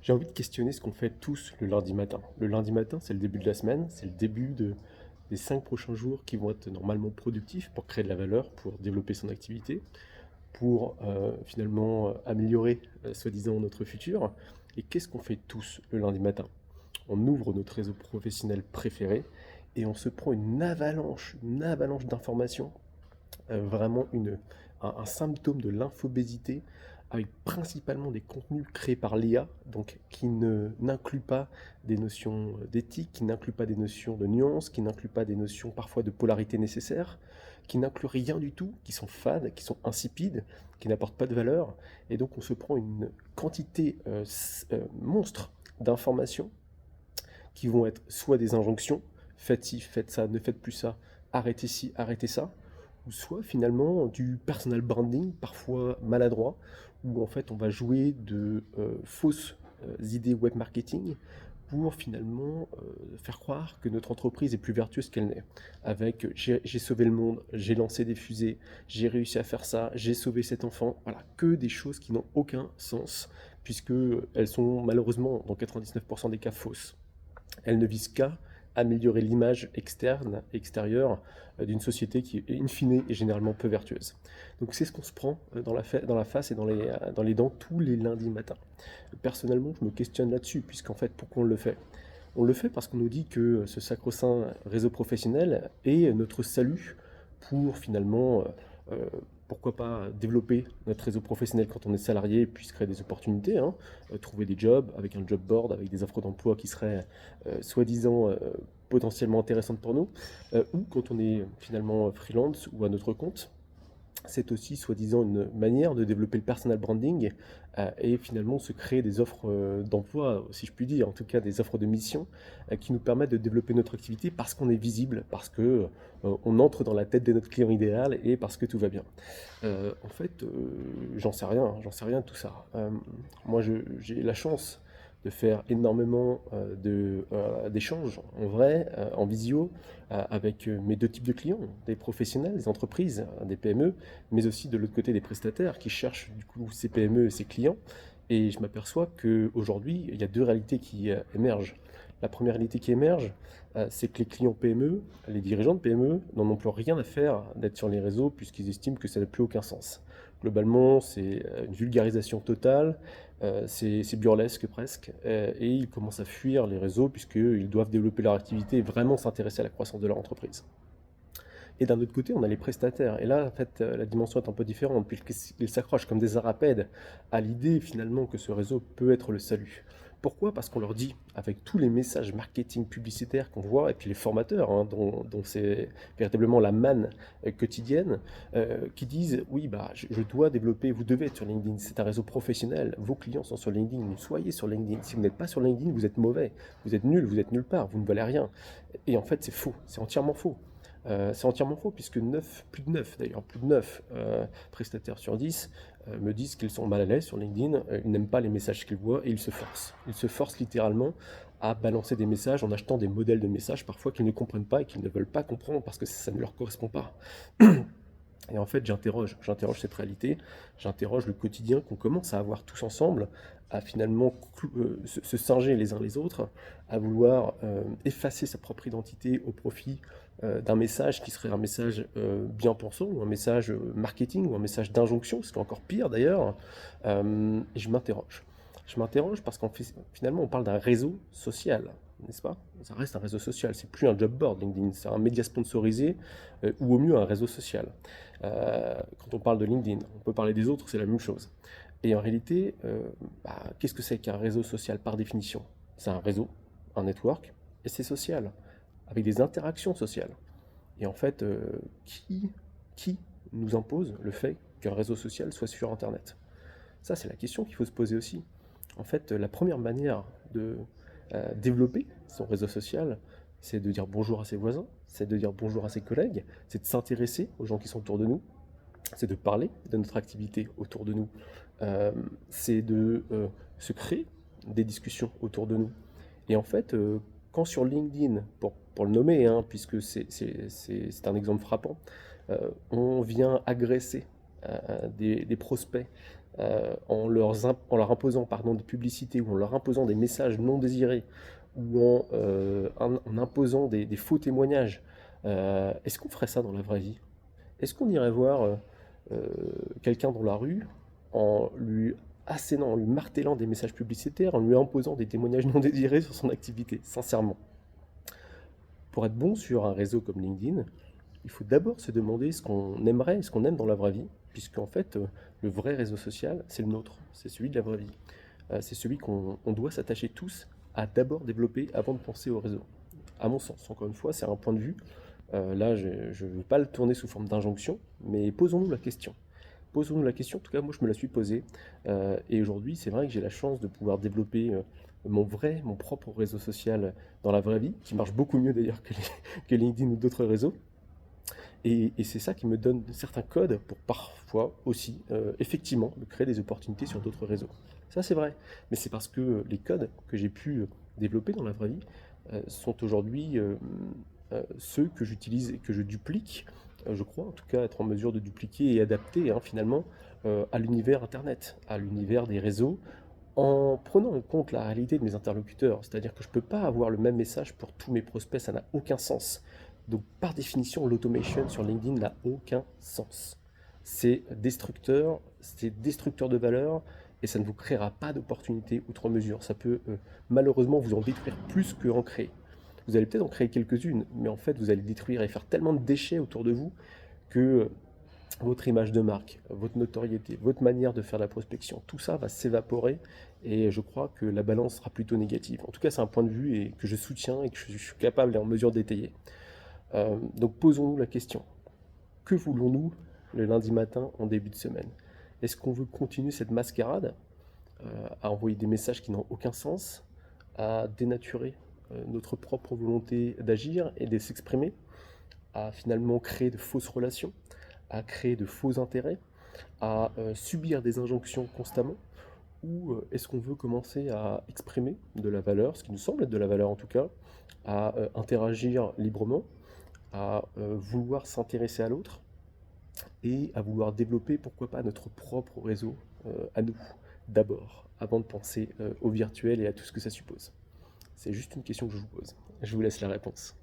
J'ai envie de questionner ce qu'on fait tous le lundi matin. Le lundi matin, c'est le début de la semaine, c'est le début des 5 prochains jours qui vont être normalement productifs pour créer de la valeur, pour développer son activité, pour finalement améliorer soi-disant notre futur. Et qu'est-ce qu'on fait tous le lundi matin? On ouvre notre réseau professionnel préféré et on se prend une avalanche d'informations, vraiment un symptôme de l'infobésité, avec principalement des contenus créés par l'IA, donc qui n'incluent pas des notions d'éthique, qui n'incluent pas des notions de nuance, qui n'incluent pas des notions parfois de polarité nécessaire, qui n'incluent rien du tout, qui sont fades, qui sont insipides, qui n'apportent pas de valeur. Et donc on se prend une quantité monstre d'informations qui vont être soit des injonctions, faites ci, faites ça, ne faites plus ça, arrêtez ci, arrêtez ça, ou soit finalement du personal branding, parfois maladroit, où en fait on va jouer de fausses idées web marketing pour finalement faire croire que notre entreprise est plus vertueuse qu'elle n'est. Avec j'ai sauvé le monde, j'ai lancé des fusées, j'ai réussi à faire ça, j'ai sauvé cet enfant. Voilà, que des choses qui n'ont aucun sens, puisque elles sont malheureusement dans 99% des cas fausses. Elle ne vise qu'à améliorer l'image externe, extérieure d'une société qui, in fine, est généralement peu vertueuse. Donc c'est ce qu'on se prend dans la face et dans les dents tous les lundis matins. Personnellement, je me questionne là-dessus, puisqu'en fait, pourquoi on le fait? On le fait parce qu'on nous dit que ce sacro-saint réseau professionnel est notre salut pour finalement, pourquoi pas développer notre réseau professionnel quand on est salarié, puis se créer des opportunités, hein, trouver des jobs avec un job board, avec des offres d'emploi qui seraient soi-disant potentiellement intéressantes pour nous, ou quand on est finalement freelance ou à notre compte. C'est aussi soi-disant une manière de développer le personal branding et finalement se créer des offres d'emploi, si je puis dire, en tout cas des offres de mission qui nous permettent de développer notre activité parce qu'on est visible, parce que on entre dans la tête de notre client idéal et parce que tout va bien. En fait, j'en sais rien de tout ça. Moi, j'ai la chance de faire énormément d'échanges en vrai, en visio, avec mes deux types de clients, des professionnels, des entreprises, des PME, mais aussi de l'autre côté des prestataires qui cherchent du coup ces PME et ces clients. Et je m'aperçois qu'aujourd'hui, il y a deux réalités qui émergent. La première réalité qui émerge, c'est que les clients PME, les dirigeants de PME, n'en ont plus rien à faire d'être sur les réseaux puisqu'ils estiment que ça n'a plus aucun sens. Globalement, c'est une vulgarisation totale, c'est burlesque presque, et ils commencent à fuir les réseaux puisqu'ils doivent développer leur activité et vraiment s'intéresser à la croissance de leur entreprise. Et d'un autre côté, on a les prestataires. Et là, en fait, la dimension est un peu différente, puisqu'ils s'accrochent comme des arapèdes à l'idée finalement que ce réseau peut être le salut. Pourquoi? Parce qu'on leur dit, avec tous les messages marketing publicitaires qu'on voit, et puis les formateurs, hein, dont c'est véritablement la manne quotidienne, qui disent, oui, bah, je dois développer, vous devez être sur LinkedIn, c'est un réseau professionnel, vos clients sont sur LinkedIn, soyez sur LinkedIn. Si vous n'êtes pas sur LinkedIn, vous êtes mauvais, vous êtes nul, vous êtes nulle part, vous ne valez rien. Et en fait, c'est faux, c'est entièrement faux. C'est entièrement faux, puisque plus de 9 d'ailleurs, plus de 9 prestataires sur 10 me disent qu'ils sont mal à l'aise sur LinkedIn, ils n'aiment pas les messages qu'ils voient et ils se forcent. Ils se forcent littéralement à balancer des messages en achetant des modèles de messages parfois qu'ils ne comprennent pas et qu'ils ne veulent pas comprendre parce que ça ne leur correspond pas. Et en fait, j'interroge cette réalité, j'interroge le quotidien qu'on commence à avoir tous ensemble, à finalement se singer les uns les autres, à vouloir effacer sa propre identité au profit d'un message qui serait un message bien pensant, ou un message marketing, ou un message d'injonction, ce qui est encore pire d'ailleurs. Et je m'interroge. Je m'interroge parce qu'en finalement, on parle d'un réseau social, n'est-ce pas? Ça reste un réseau social, c'est plus un job board LinkedIn, c'est un média sponsorisé ou au mieux un réseau social. Quand on parle de LinkedIn, on peut parler des autres, c'est la même chose. Et en réalité, qu'est-ce que c'est qu'un réseau social par définition? C'est un réseau, un network, et c'est social, avec des interactions sociales. Et en fait, qui nous impose le fait qu'un réseau social soit sur Internet? Ça, c'est la question qu'il faut se poser aussi. En fait, la première manière de développer son réseau social, c'est de dire bonjour à ses voisins, c'est de dire bonjour à ses collègues, c'est de s'intéresser aux gens qui sont autour de nous, c'est de parler de notre activité autour de nous, c'est de se créer des discussions autour de nous. Et en fait, quand sur LinkedIn, pour le nommer, hein, puisque c'est un exemple frappant, on vient agresser des prospects en leur imposant pardon, des publicités ou en leur imposant des messages non désirés ou en imposant des faux témoignages, est-ce qu'on ferait ça dans la vraie vie? Est-ce qu'on irait voir euh, quelqu'un dans la rue en lui assénant, en lui martelant des messages publicitaires, en lui imposant des témoignages non désirés sur son activité, sincèrement? Pour être bon sur un réseau comme LinkedIn, il faut d'abord se demander ce qu'on aimerait, ce qu'on aime dans la vraie vie, puisque en fait, le vrai réseau social, c'est le nôtre, c'est celui de la vraie vie. C'est celui qu'on doit s'attacher tous à d'abord développer avant de penser au réseau. À mon sens, encore une fois, c'est un point de vue. Là, je ne veux pas le tourner sous forme d'injonction, mais posons-nous la question. Posons-nous la question, en tout cas moi je me la suis posée, et aujourd'hui c'est vrai que j'ai la chance de pouvoir développer mon propre réseau social dans la vraie vie, qui marche beaucoup mieux d'ailleurs que LinkedIn ou d'autres réseaux, et c'est ça qui me donne certains codes pour parfois aussi, effectivement, me créer des opportunités sur d'autres réseaux. Ça c'est vrai, mais c'est parce que les codes que j'ai pu développer dans la vraie vie sont aujourd'hui ceux que j'utilise et que je duplique, je crois en tout cas être en mesure de dupliquer et adapter hein, finalement à l'univers Internet, à l'univers des réseaux, en prenant en compte la réalité de mes interlocuteurs. C'est-à-dire que je ne peux pas avoir le même message pour tous mes prospects, ça n'a aucun sens. Donc par définition, l'automation sur LinkedIn n'a aucun sens. C'est destructeur de valeur et ça ne vous créera pas d'opportunités outre mesure. Ça peut malheureusement vous en détruire plus que en créer. Vous allez peut-être en créer quelques-unes, mais en fait vous allez détruire et faire tellement de déchets autour de vous que votre image de marque, votre notoriété, votre manière de faire la prospection, tout ça va s'évaporer et je crois que la balance sera plutôt négative. En tout cas, c'est un point de vue et que je soutiens et que je suis capable et en mesure d'étayer. Donc posons-nous la question, que voulons-nous le lundi matin en début de semaine? Est-ce qu'on veut continuer cette mascarade à envoyer des messages qui n'ont aucun sens, à dénaturer notre propre volonté d'agir et de s'exprimer, à finalement créer de fausses relations, à créer de faux intérêts, à subir des injonctions constamment, ou est-ce qu'on veut commencer à exprimer de la valeur, ce qui nous semble être de la valeur en tout cas, à interagir librement, à vouloir s'intéresser à l'autre et à vouloir développer, pourquoi pas, notre propre réseau à nous, d'abord, avant de penser au virtuel et à tout ce que ça suppose. C'est juste une question que je vous pose. Je vous laisse la réponse.